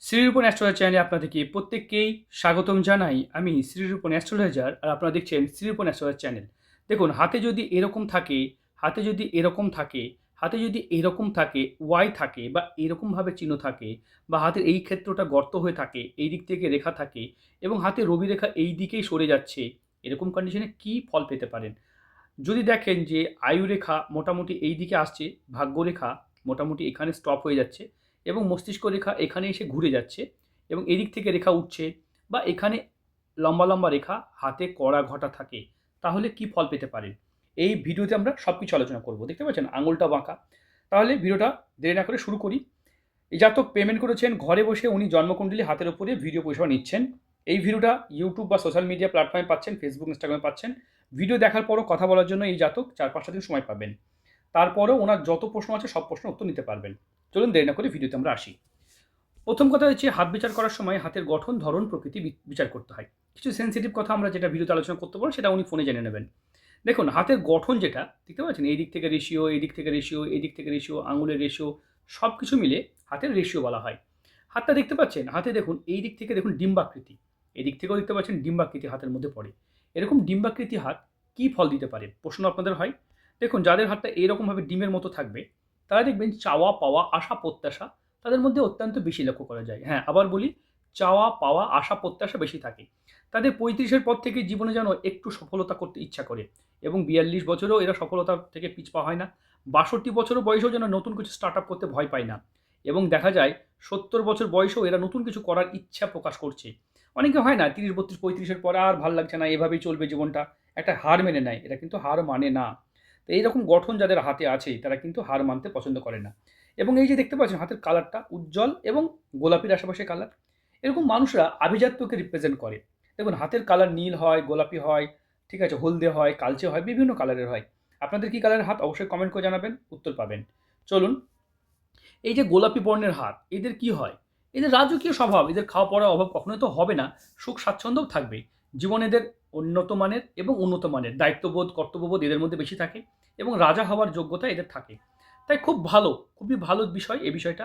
Shrirupan astrologer চ্যানেলে আপনাদেরকে প্রত্যেককেই স্বাগতম জানাই। আমি শ্রীরূপন অ্যাস্ট্রোলজার, আর আপনারা দেখছেন শ্রীরূপন অ্যাস্ট্রোলজার চ্যানেল। দেখুন, হাতে যদি এরকম থাকে, হাতে যদি এরকম থাকে, হাতে যদি এরকম থাকে, ওয়াই থাকে বা এরকমভাবে চিহ্ন থাকে, বা হাতের এই ক্ষেত্রটা গর্ত হয়ে থাকে, এই দিক থেকে রেখা থাকে এবং হাতে রবি রেখা এই দিকেই সরে যাচ্ছে, এরকম কন্ডিশনে কী ফল পেতে পারেন? যদি দেখেন যে আয়ুরেখা মোটামুটি এই দিকে আসছে, ভাগ্যরেখা মোটামুটি এখানে স্টপ হয়ে যাচ্ছে এবং মস্তিষ্ক রেখা এখানে এসে ঘুরে যাচ্ছে এবং এদিক থেকে রেখা উঠছে, বা এখানে লম্বা লম্বা রেখা হাতে কড়া ঘটা থাকে, তাহলে কি ফল পেতে পারেন? এই ভিডিওতে আমরা সব কিছু আলোচনা করব। দেখতে পাচ্ছেন আঙুলটা বাঁকা। তাহলে ভিডিওটা দেরি না করে শুরু করি। এই জাতক পেমেন্ট করেছেন, ঘরে বসে উনি জন্মকুণ্ডলী হাতের উপরে ভিডিও পরিষেবা নিচ্ছেন। এই ভিডিওটা ইউটিউব বা সোশ্যাল মিডিয়া প্ল্যাটফর্মে পাচ্ছেন, ফেসবুক ইনস্টাগ্রামে পাচ্ছেন। ভিডিও দেখার পরও কথা বলার জন্য এই জাতক 4-5টা দিন সময় পাবেন। তারপরেও ওনার যত প্রশ্ন আছে সব প্রশ্নের উত্তর নিতে পারবেন। চলুন দেরি না করে ভিডিওতে আমরা আসি। প্রথম কথা হচ্ছে, হাত বিচার করার সময় হাতের গঠন, ধরন, প্রকৃতি বিচার করতে হয়। কিছু সেন্সিটিভ কথা আমরা যেটা ভিডিওতে আলোচনা করতে পারবো সেটা উনি ফোনে জেনে নেবেন। দেখুন, হাতের গঠন যেটা দেখতে পাচ্ছেন, এই দিক থেকে রেশিও, এই দিক থেকে রেশিও, এই দিক থেকে রেশিও, আঙুলের রেশিও, সব কিছু মিলে হাতের রেশিও বলা হয়। হাতটা দেখতে পাচ্ছেন, হাতে দেখুন এই দিক থেকে দেখুন ডিম্বাকৃতি, এদিক থেকেও দেখতে পাচ্ছেন ডিম্বাকৃতি হাতের মধ্যে পড়ে। এরকম ডিম্বাকৃতি হাত কী ফল দিতে পারে প্রশ্ন আপনাদের হয়। দেখুন, যাদের হাতটা এইরকমভাবে ডিমের মতো থাকবে, তারা দেখবেন চাওয়া পাওয়া আশা প্রত্যাশা তাদের মধ্যে অত্যন্ত বেশি লক্ষ্য করা যায়। হ্যাঁ, আবার বলি, চাওয়া পাওয়া আশা প্রত্যাশা বেশি থাকে। তাদের 35-এর পর থেকে জীবনে যেন একটু সফলতা করতে ইচ্ছা করে এবং 42 বছরেও এরা সফলতা থেকে পিছপা হয় না। 62 বছর বয়সেও যেন নতুন কিছু স্টার্ট আপ করতে ভয় পায় না এবং দেখা যায় 70 বছর বয়সেও এরা নতুন কিছু করার ইচ্ছা প্রকাশ করছে। অনেকে হয় না 30, 32, 35-এর পর আর ভাল লাগছে না, এভাবেই চলবে জীবনটা, একটা হার মেনে নেয়। এরা কিন্তু হার মানে না। তো এইরকম গঠন যাদের হাতে আছে তারা কিন্তু হার মানতে পছন্দ করে না। এবং এই যে দেখতে পাচ্ছেন হাতের কালারটা উজ্জ্বল এবং গোলাপির আশেপাশে কালার, এরকম মানুষরা আভিজাত্যকে রিপ্রেজেন্ট করে। দেখুন, হাতের কালার নীল হয়, গোলাপি হয়, ঠিক আছে, হলদে হয়, কালচে হয়, বিভিন্ন কালারের হয়। আপনাদের কী কালারের হাত অবশ্যই কমেন্ট করে জানাবেন, উত্তর পাবেন। চলুন, এই যে গোলাপি বর্ণের হাত, এদের কি হয়? এদের রাজকীয় স্বভাব, এদের খাওয়া পড়ার অভাব কখনোই তো হবে না, সুখ স্বাচ্ছন্দ্যও থাকবে। জীবন এদের উন্নত মানের এবং উন্নত মানের দায়িত্ববোধ, কর্তব্যবোধ এদের মধ্যে বেশি থাকে এবং রাজা হওয়ার যোগ্যতা এদের থাকে। তাই খুব ভালো, খুবই ভালো বিষয় এই বিষয়টা।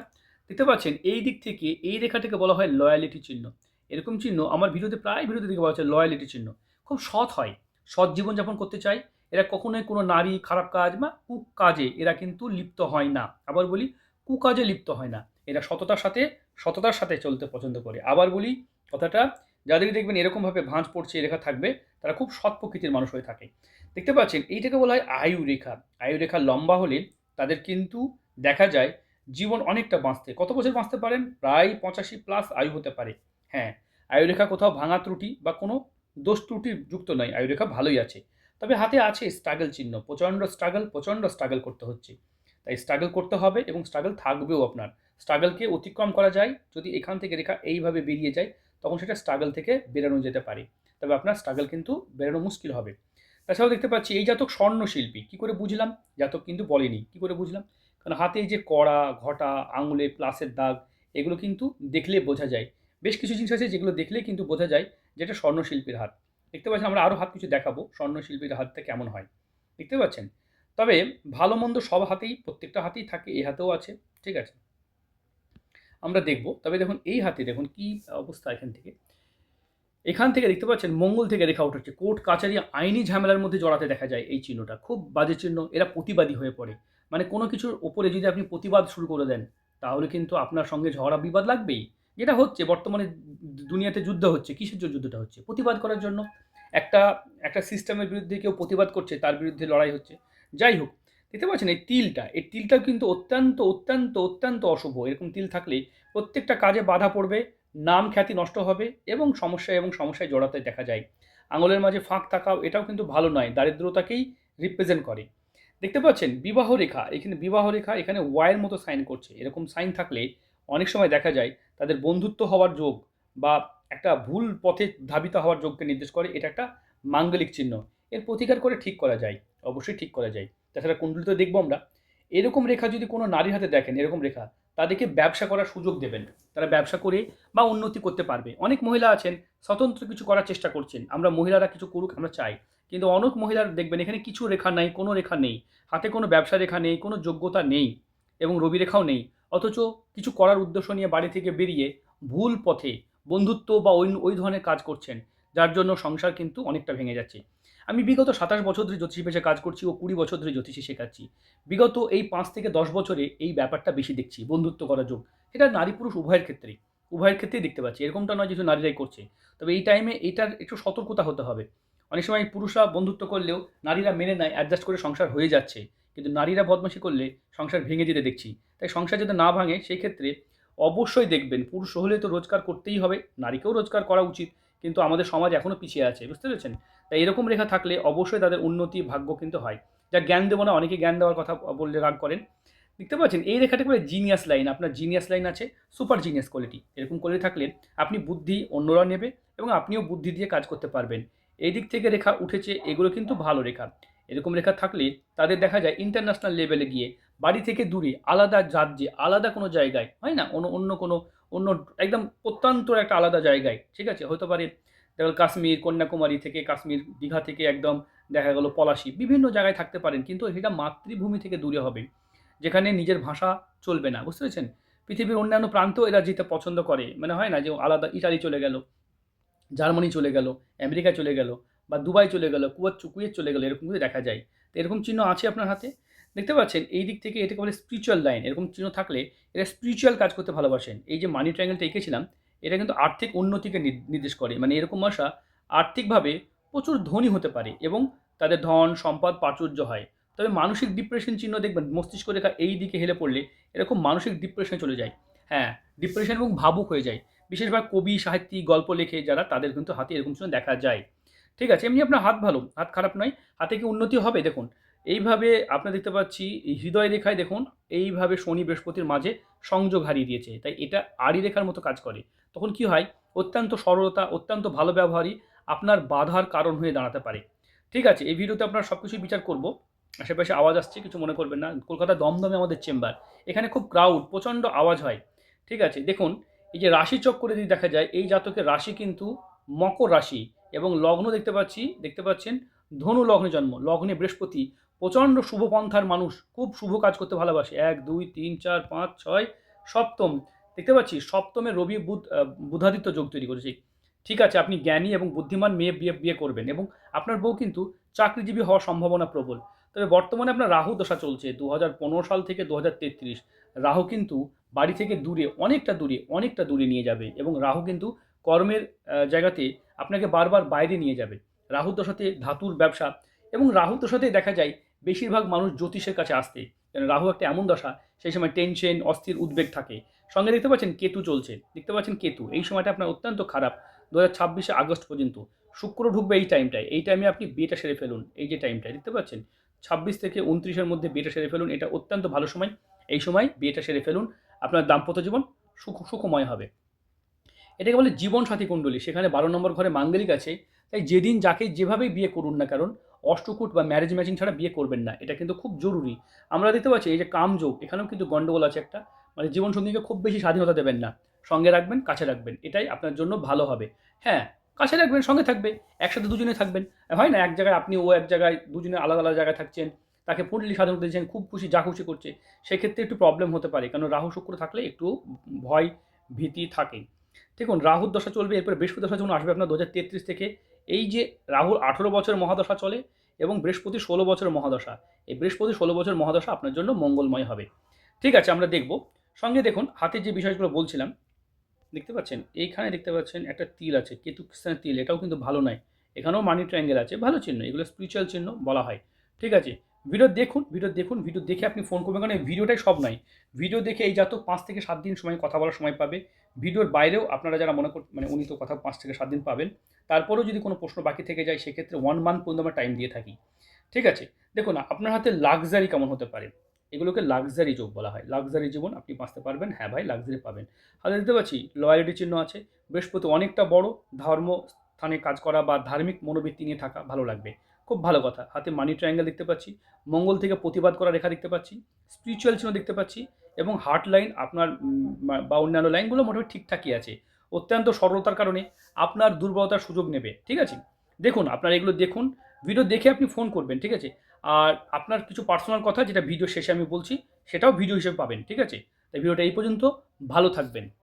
দেখতে পাচ্ছেন এই দিক থেকে এই রেখাটাকে বলা হয় লয়ালিটি চিহ্ন। এরকম চিহ্ন আমার ভিডিওতে প্রায় ভিডিওতে দিকে বলা হচ্ছে লয়ালিটি চিহ্ন। খুব সৎ হয়, সৎ জীবনযাপন করতে চায়। এরা কখনোই কোনো নারী, খারাপ কাজ বা কুকাজে এরা কিন্তু লিপ্ত হয় না। আবার বলি, কুকাজে লিপ্ত হয় না। এরা সততার সাথে চলতে পছন্দ করে। আবার বলি কথাটা, যাদেরই দেখবেন এরকমভাবে ভাঁজ পড়ছে রেখা থাকবে, তারা খুব সৎ প্রকৃতির মানুষ হয়ে থাকে। দেখতে পাচ্ছেন এইটাকে বলা হয় আয়ু রেখা। আয়ু রেখা লম্বা হলে তাদের কিন্তু দেখা যায় জীবন অনেকটা বাঁচতে, কত বছর বাঁচতে পারেন? প্রায় 85+ আয়ু হতে পারে। হ্যাঁ, আয়ুরেখা কোথাও ভাঙা ত্রুটি বা কোনো দোষ ত্রুটি যুক্ত নয়, আয়ুরেখা ভালোই আছে। তবে হাতে আছে স্ট্রাগল চিহ্ন, প্রচণ্ড স্ট্রাগল করতে হচ্ছে। তাই স্ট্রাগল করতে হবে এবং স্ট্রাগল থাকবেও আপনার। স্ট্রাগলকে অতিক্রম করা যায় যদি এখান থেকে রেখা এইভাবে বেরিয়ে যায়, তখন সেটা স্ট্রাগল থেকে বেরানো যেতে পারে। তবে আপনার স্ট্রাগল কিন্তু বেরানো মুশকিল হবে। তাছাড়াও দেখতে পাচ্ছি এই জাতক স্বর্ণশিল্পী। কী করে বুঝলাম? জাতক কিন্তু বলেনি। কী করে বুঝলাম? কারণ হাতে এই যে কড়া, ঘটা, আঙুলে প্লাসের দাগ, এগুলো কিন্তু দেখলে বোঝা যায়। বেশ কিছু জিনিস আছে যেগুলো দেখলেই কিন্তু বোঝা যায় যে এটা স্বর্ণশিল্পীর হাত। দেখতে পাচ্ছেন, আমরা আরও হাত কিছু দেখাবো স্বর্ণশিল্পীর হাতটা কেমন হয়। দেখতে পাচ্ছেন? তবে ভালো মন্দ সব হাতেই, প্রত্যেকটা হাতেই থাকে, এই হাতেও আছে। ঠিক আছে? আমরা দেখব। তবে দেখুন এই হাতে দেখুন কি অবস্থা এখান থেকে দেখতে পাচ্ছেন মঙ্গল থেকে রেখা উঠেছে। কোর্ট কাচারি আইনি ঝামেলার মধ্যে জড়াতে দেখা যায় এই চিহ্নটা। খুব বাজে চিহ্ন। এরা প্রতিবাদী হয়ে পড়ে। মানে কোনো কিছুর ওপরে যদি আপনি প্রতিবাদ শুরু করে দেন, তাহলে কিন্তু আপনার সঙ্গে ঝগড়া বিবাদ লাগবেই। যেটা হচ্ছে বর্তমানে দুনিয়াতে যুদ্ধ হচ্ছে। কিসের জন্য যুদ্ধটা হচ্ছে? প্রতিবাদ করার জন্য। একটা একটা সিস্টেমের বিরুদ্ধে কেউ প্রতিবাদ করছে, তার বিরুদ্ধে লড়াই হচ্ছে। যাই হোক, দেখতে পাচ্ছেন এই তিলটাও কিন্তু অত্যন্ত অশুভ। এরকম তিল থাকলে প্রত্যেকটা কাজে বাধা পড়বে, নাম খ্যাতি নষ্ট হবে এবং সমস্যায় জড়াতে দেখা যায়। আঙুলের মাঝে ফাঁক থাকা এটাও কিন্তু ভালো নয়, দারিদ্রতাকেই রিপ্রেজেন্ট করে। দেখতে পাচ্ছেন বিবাহ রেখা, এখানে বিবাহ রেখা এখানে ওয়াইয়ের মতো সাইন করছে। এরকম সাইন থাকলে অনেক সময় দেখা যায় তাদের বন্ধুত্ব হওয়ার যোগ বা একটা ভুল পথে ধাবিত হওয়ার যোগকে নির্দেশ করে। এটা একটা মাঙ্গলিক চিহ্ন। এর প্রতিকার করে ঠিক করা যায়, অবশ্যই ঠিক করা যায়। তাছাড়া কুণ্ডলিতে দেখবো আমরা, এরকম রেখা যদি কোনো নারীর হাতে দেখেন, এরকম রেখা, তাদেরকে ব্যবসা করার সুযোগ দেবেন। তারা ব্যবসা করে বা উন্নতি করতে পারবে। অনেক মহিলা আছেন স্বতন্ত্র কিছু করার চেষ্টা করছেন, আমরা মহিলারা কিছু করুক আমরা চাই। কিন্তু অনেক মহিলার দেখবেন এখানে কিছু রেখা নাই, কোনো রেখা নেই, হাতে কোনো ব্যবসা রেখা নেই, কোনো যোগ্যতা নেই এবং রবি রেখাও নেই। অথচ কিছু করার উদ্দেশ্য নিয়ে বাড়ি থেকে বেরিয়ে ভুল পথে বন্ধুত্ব বা ওই ধরনের কাজ করছেন, যার জন্য সংসার কিন্তু অনেকটা ভেঙে যাচ্ছে। আমি বিগত ২৭ বছর ধরে জ্যোতিষী পেশায় কাজ করছি ও ২০ বছর ধরে জ্যোতিষী শেখাচ্ছি। বিগত এই ৫ থেকে ১০ বছরে এই ব্যাপারটা বেশি দেখছি, বন্ধুত্ব করা যোগ। এটা নারী পুরুষ উভয়ের ক্ষেত্রেই। উভয়ের ক্ষেত্রেই দেখতে পাচ্ছি। এরকমটা নয় যে শুধু নারীরাই করছে। তবে এই টাইমে এটার একটু সতর্কতা হতে হবে। অনেক সময় পুরুষরা বন্ধুত্ব করলেও নারীরা মেনে নেয়, অ্যাডজাস্ট করে সংসার হয়ে যাচ্ছে। কিন্তু নারীরা বদমাশি করলে সংসার ভেঙে যেতে দেখছি। তাই সংসার যাতে না ভাঙে সেই ক্ষেত্রে অবশ্যই দেখবেন, পুরুষ হলে তো রোজগার করতেই হবে, নারীকেও রোজগার করা উচিত। কিন্তু আমাদের সমাজ এখনও পিছিয়ে আছে, বুঝতে পেরেছেন? তাই এরকম রেখা থাকলে অবশ্যই তাদের উন্নতি ভাগ্য কিন্তু হয়। যা জ্ঞান দেবো না, অনেকে জ্ঞান দেওয়ার কথা বললে রাগ করেন। দেখতে পাচ্ছেন এই রেখাটাকে বলে জিনিয়াস লাইন। আপনার জিনিয়াস লাইন আছে, সুপার জিনিয়াস কোয়ালিটি। এরকম কোয়ালিটি থাকলে আপনি বুদ্ধি অন্যরা নেবে এবং আপনিও বুদ্ধি দিয়ে কাজ করতে পারবেন। এই দিক থেকে রেখা উঠেছে, এগুলো কিন্তু ভালো রেখা। এরকম রেখা থাকলে তাদের দেখা যায় ইন্টারন্যাশনাল লেভেলে গিয়ে বাড়ি থেকে দূরে আলাদা রাজ্যে আলাদা কোনো জায়গায়, হয় না, অন্য কোনো অন্য একদম প্রত্যন্তর একটা আলাদা জায়গায়, ঠিক আছে, হতে পারে দেখা গেল কাশ্মীর, কন্যাকুমারী থেকে কাশ্মীর, দীঘা থেকে একদম দেখা গেল পলাশি, বিভিন্ন জায়গায় থাকতে পারেন, কিন্তু সেটা মাতৃভূমি থেকে দূরে হবে, যেখানে নিজের ভাষা চলবে না, বুঝতে পেরেছেন? পৃথিবীর অন্যান্য প্রান্তেও এরা যেতে পছন্দ করে, মানে হয় না যে আলাদা ইটালি চলে গেল, জার্মানি চলে গেল, আমেরিকা চলে গেল, বা দুবাই চলে গেল, কুয়েত চলে গেল, এরকম কিন্তু দেখা যায়। তো এরকম চিহ্ন আছে আপনার হাতে, দেখতে পাচ্ছেন? এই দিক থেকে এটাকে বলে স্পিরিচুয়াল লাইন। এরকম চিহ্ন থাকলে এরা স্পিরিচুয়াল কাজ করতে ভালোবাসেন। এই যে মানি ট্রায়াঙ্গেলটা এঁকেছিলাম, এটা কিন্তু আর্থিক উন্নতিকে নির্দেশ করে। মানে এরকম মশা আর্থিকভাবে প্রচুর ধনী হতে পারে এবং তাদের ধন সম্পদ প্রাচুর্য হয়। তবে মানসিক ডিপ্রেশন চিহ্ন দেখবেন, মস্তিষ্ক রেখা এই দিকে হেলে পড়লে এরকম মানসিক ডিপ্রেশনে চলে যায়। হ্যাঁ, ডিপ্রেশন এবং ভাবুক হয়ে যায়। বিশেষভাবে কবি, সাহিত্যিক, গল্প লেখে যারা, তাদের কিন্তু হাতে এরকম চিহ্ন দেখা যায়। ঠিক আছে? এমনি আপনার হাত ভালো, হাত খারাপ নয়। হাতে কি উন্নতি হবে দেখুন। এইভাবে আপনার দেখতে পাচ্ছি এই হৃদয় রেখায় দেখুন, এইভাবে শনি বৃহস্পতির মাঝে সংযোগ হারিয়ে দিয়েছে। তাই এটা আড়ি রেখার মতো কাজ করে। তখন কি হয়? অত্যন্ত সরলতা, অত্যন্ত ভালো ব্যবহারই আপনার বাধার কারণ হয়ে দাঁড়াতে পারে। ঠিক আছে? এই ভিডিওতে আপনার সবকিছুই বিচার করব। আশেপাশে আওয়াজ আসছে, কিছু মনে করবেন না। কলকাতার দমদমে আমাদের চেম্বার। এখানে খুব ক্রাউড, প্রচণ্ড আওয়াজ হয়। ঠিক আছে? দেখুন, এই যে রাশিচক্রে যদি দেখা যায়, এই জাতকের রাশি কিন্তু মকর রাশি এবং লগ্ন দেখতে পাচ্ছেন ধনু লগ্নে জন্ম। লগ্নে বৃহস্পতি, প্রচণ্ড শুভ পন্থার মানুষ, খুব শুভ কাজ করতে ভালোবাসে। ১, ২, ৩, ৪, ৫, ৬, সপ্তম দেখতে পাচ্ছি। সপ্তমে রবি বুধাদিত্য যোগ তৈরি করেছে। ঠিক আছে, আপনি জ্ঞানী এবং বুদ্ধিমান মেয়ে বিয়ে করবেন এবং আপনার বউ কিন্তু চাকরিজীবী হওয়ার সম্ভাবনা প্রবল। তবে বর্তমানে আপনার রাহু দশা চলছে ২০১৫ সাল থেকে ২০৩৩। রাহু কিন্তু বাড়ি থেকে দূরে, অনেকটা দূরে নিয়ে যাবে এবং রাহু কিন্তু কর্মের জায়গাতে আপনাকে বারবার বাইরে নিয়ে যাবে। রাহু দশাতে ধাতুর ব্যবসা এবং রাহু দশাতেই দেখা যায় বেশিরভাগ মানুষ জ্যোতিষের কাছে আসতে। কারণ রাহু একটা এমন দশা, সেই সময় টেনশন, অস্থির, উদ্বেগ থাকে। সঙ্গে দেখতে পাচ্ছেন কেতু চলছে, দেখতে পাচ্ছেন কেতু। এই সময়টা আপনার অত্যন্ত খারাপ ২০২৬ আগস্ট পর্যন্ত। শুক্র ঢুকবে এই টাইমটায়। এই টাইমে আপনি বিয়েটা সেরে ফেলুন। এই যে টাইমটায় দেখতে পাচ্ছেন ২৬ থেকে ২৯-এর মধ্যে বিয়েটা সেরে ফেলুন। এটা অত্যন্ত ভালো সময়। এই সময় বিয়েটা সেরে ফেলুন। আপনার দাম্পত্য জীবন সুখময় হবে। এটাকে বলে জীবনসাথী কুণ্ডলী। সেখানে ১২ নম্বর ঘরে মাঙ্গলিক আছে। তাই যেদিন যাকে যেভাবেই বিয়ে করুন না কারণ, অষ্টকূট বা ম্যারেজ ম্যাচিং ছাড়া বিয়ে করবেন না। এটা কিন্তু খুব জরুরি। আমরা দেখতে পাচ্ছি এই যে কামযোগ, এখানেও কিন্তু গন্ডগোল আছে একটা। মানে জীবনসঙ্গীকে খুব বেশি স্বাধীনতা দেবেন না। সঙ্গে রাখবেন, কাছে রাখবেন। এটাই আপনার জন্য ভালো হবে। হ্যাঁ, কাছে রাখবেন, সঙ্গে থাকবে। একসাথে দুজনে থাকবেন। হয় না, এক জায়গায় আপনি, ও এক জায়গায়, দুজনে আলাদা জায়গায় থাকছেন। তাকে ফুললি স্বাধীনতা দিচ্ছেন, খুব খুশি, যা খুশি করছে। সেক্ষেত্রে একটু প্রবলেম হতে পারে। কারণ রাহু শুক্র থাকলে একটু ভয়, ভীতি থাকে। দেখুন, রাহুর দশা চলবে, এরপরে বৃহস্পতি দশা যখন আসবে আপনার ২০৩৩ থেকে। এই যে রাহুর ১৮ বছরের মহাদশা চলে এবং বৃহস্পতি ১৬ বছরের মহাদশা। এই বৃহস্পতি ১৬ বছরের মহাদশা আপনার জন্য মঙ্গলময় হবে। ঠিক আছে, আমরা দেখব। সঙ্গে দেখুন হাতে যে বিষয়গুলো বলছিলাম, দেখতে পাচ্ছেন? এইখানে দেখতে পাচ্ছেন একটা তিল আছে, কেতু স্থানে তিল। এটাও কিন্তু ভালো নয়। এখানেও মানি ট্রায়াঙ্গেল আছে, ভালো চিহ্ন। এগুলো স্পিরিচুয়াল চিহ্ন বলা হয়। ঠিক আছে? ভিডিও দেখে আপনি ফোন করবেন, কারণ এই ভিডিওটাই সব নয়। ভিডিও দেখে এই জাতক ৫ থেকে ৭ দিন সময় কথা বলার সময় পাবে। ভিডিওর বাইরেও আপনারা যারা মনে মানে উনি তো কথা ৫ থেকে ৭ দিন পাবেন। তারপরেও যদি কোনো প্রশ্ন বাকি থেকে যায়, সেক্ষেত্রে 1 মান্থ পর্যন্ত আমরা টাইম দিয়ে থাকি। ঠিক আছে? দেখুন আপনার হাতে লাক্সারি কেমন হতে পারে? এগুলোকে লাক্সারি যোগ বলা হয়। লাক্সারি জীবন আপনি বাঁচতে পারবেন। হ্যাঁ ভাই, লাক্সারি পাবেন। হাতে দেখতে পাচ্ছি লয়ালিটি চিহ্ন আছে। বৃহস্পতি অনেকটা বড়, ধর্ম স্থানে কাজ করা বা ধার্মিক মনোবৃত্তি নিয়ে থাকা ভালো লাগবে। খুব ভালো কথা। হাতে মানি ট্রায়াঙ্গেল দেখতে পাচ্ছি। মঙ্গল থেকে প্রতিবাদ করা রেখা দেখতে পাচ্ছি। স্পিরিচুয়াল চিহ্ন দেখতে পাচ্ছি এবং হার্ট লাইন আপনার বা অন্যান্য লাইনগুলো মোটামুটি ঠিকঠাকই আছে। অত্যন্ত সরলতার কারণে আপনার দুর্বলতার সুযোগ নেবে। ঠিক আছে? দেখুন, আপনারা এগুলো দেখুন। ভিডিও দেখে আপনি ফোন করবেন। ঠিক আছে? আর আপনার কিছু পার্সোনাল কথা যেটা ভিডিও শেষে আমি বলছি, সেটাও ভিডিও হিসেবে পাবেন। ঠিক আছে? তাই ভিডিওটা এই পর্যন্ত। ভালো থাকবেন।